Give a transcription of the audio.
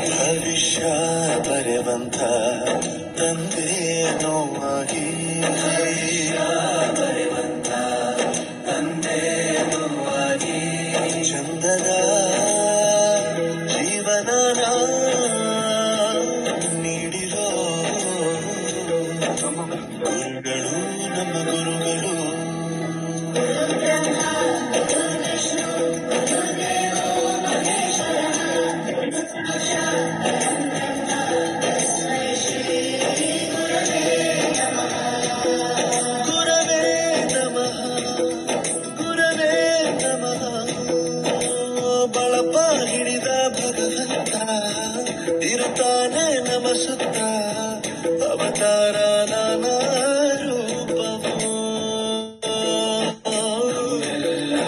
ಭವಿಷ್ಯ ಬರೆವಂತ ತಂದೆ ನೋವಾಗಿ ಚಂದದ ಜೀವನ ನೀಡಿರೋ ಗುರುಗಳು ನಮ್ಮ ಗುರುಗಳು. ಗುರವೇ ನಮಃ ಗುರವೇ ನಮಃ. ಬಳಪ ಹಿಡಿದ ಭಗವಂತ ಇರುತ್ತಾನೆ ನಮ ಸುತ್ತ ಅವತಾರ